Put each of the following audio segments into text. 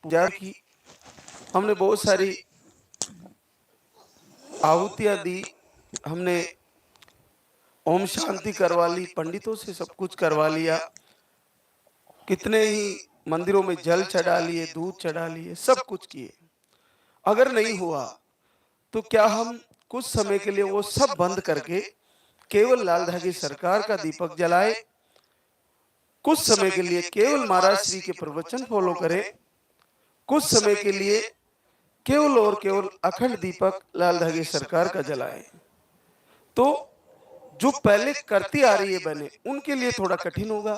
पूजा की, हमने बहुत सारी आहुतियाँ दी, हमने ओम शांति करवा ली, पंडितों से सब कुछ करवा लिया, कितने ही मंदिरों में जल चढ़ा लिए, दूध चढ़ा लिए, सब कुछ किए। अगर नहीं हुआ तो क्या हम कुछ समय के लिए वो सब बंद करके केवल लाल धागी सरकार का दीपक जलाए, कुछ समय के लिए केवल महाराज श्री के प्रवचन फॉलो करें, कुछ समय के लिए केवल और केवल अखंड दीपक लाल धागी सरकार का जलाएं। तो जो पहले करती आ रही है बहनें, उनके लिए थोड़ा कठिन होगा,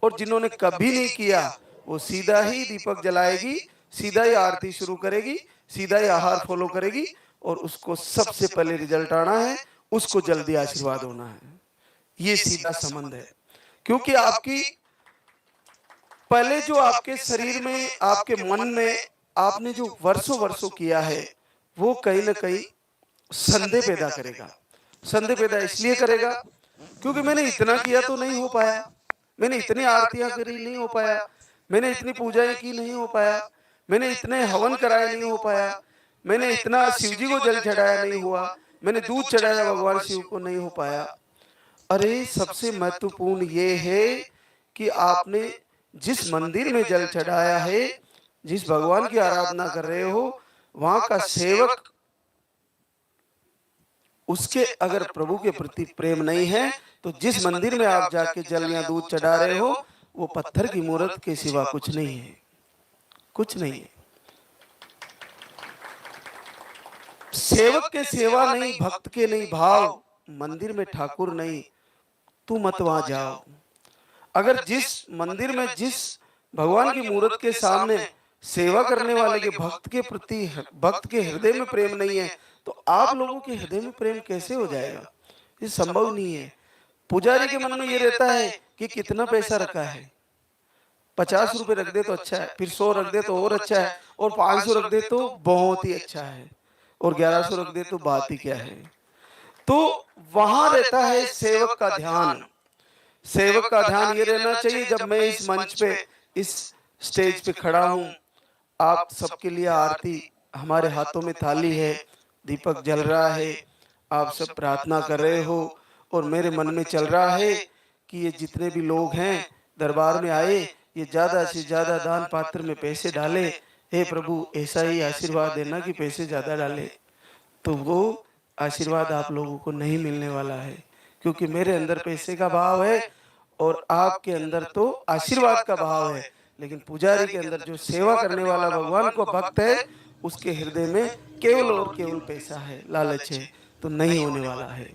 और जिन्होंने कभी नहीं किया वो सीधा ही दीपक जलाएगी, सीधा ही आरती शुरू करेगी, सीधा ही आहार फॉलो करेगी, और उसको सबसे पहले रिजल्ट आना है, उसको जल्दी आशीर्वाद होना है। ये सीधा संबंध है। क्योंकि आपकी पहले जो आपके शरीर में, आपके मन में आपने जो वर्षों वर्षों किया है, वो कहीं ना कहीं संदेह पैदा करेगा। संदेह पैदा इसलिए करेगा क्योंकि मैंने इतना किया तो नहीं हो पाया, मैंने इतनी आरतियां करी नहीं हो पाया, मैंने इतनी पूजाएं की नहीं हो पाया, मैंने इतने हवन कराए नहीं हो पाया, मैंने इतना शिव जी को जल चढ़ाया नहीं हुआ, मैंने दूध चढ़ाया भगवान शिव को नहीं हो पाया। अरे सबसे महत्वपूर्ण ये है कि आपने जिस मंदिर में जल चढ़ाया है, जिस भगवान की आराधना कर रहे हो, वहां का सेवक, उसके अगर प्रभु के प्रति प्रेम नहीं है तो जिस मंदिर में आप जाके जल या दूध चढ़ा रहे हो वो पत्थर की मूर्त के सिवा कुछ नहीं है, कुछ नहीं है। सेवक के सेवा नहीं, भक्त के नहीं भाव, मंदिर में ठाकुर नहीं, तू मत वहां जाओ। अगर जिस मंदिर में, जिस भगवान की मूर्त के सामने सेवा करने वाले के भक्त के प्रति, भक्त के हृदय में प्रेम नहीं है, तो आप लोगों के हृदय में प्रेम कैसे हो जाएगा? ये संभव नहीं है। पुजारी के मन में ये रहता है कि कितना पैसा रखा है, 50 रुपए रख दे तो अच्छा है, फिर 100 रख दे तो और अच्छा है, और 500 रख दे तो बहुत ही अच्छा है, और 1100 रख दे तो बात ही क्या है। तो वहां रहता है सेवक का ध्यान। सेवक का ध्यान ये रहना चाहिए, जब मैं इस मंच पे, इस स्टेज पे खड़ा हूं, आप सबके लिए आरती, हमारे हाथों में थाली है, दीपक जल रहा है, आप सब प्रार्थना कर रहे हो, और मेरे मन में चल रहा है कि ये जितने भी लोग हैं दरबार में आए, ये ज्यादा से ज्यादा दान पात्र में पैसे डाले, हे प्रभु ऐसा ही आशीर्वाद देना कि पैसे ज्यादा डाले। तो वो आशीर्वाद आप लोगों को नहीं मिलने वाला है, क्योंकि मेरे अंदर पैसे का भाव है और आपके अंदर तो आशीर्वाद का भाव है। लेकिन पुजारी के अंदर जो सेवा करने वाला भगवान को भक्त है, उसके हृदय में केवल और केवल पैसा है, लालच है, तो नहीं होने वाला है।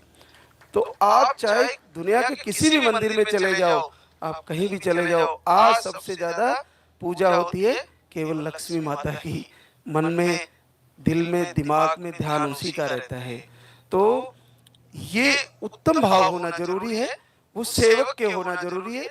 तो आप चाहे दुनिया के किसी भी मंदिर में चले जाओ, आप कहीं भी चले जाओ, आज सबसे ज्यादा पूजा होती है केवल लक्ष्मी माता की। मन में, दिल में, दिमाग में ध्यान उसी का रहता है। तो ये उत्तम भाव होना जरूरी है, वो सेवक के होना जरूरी है।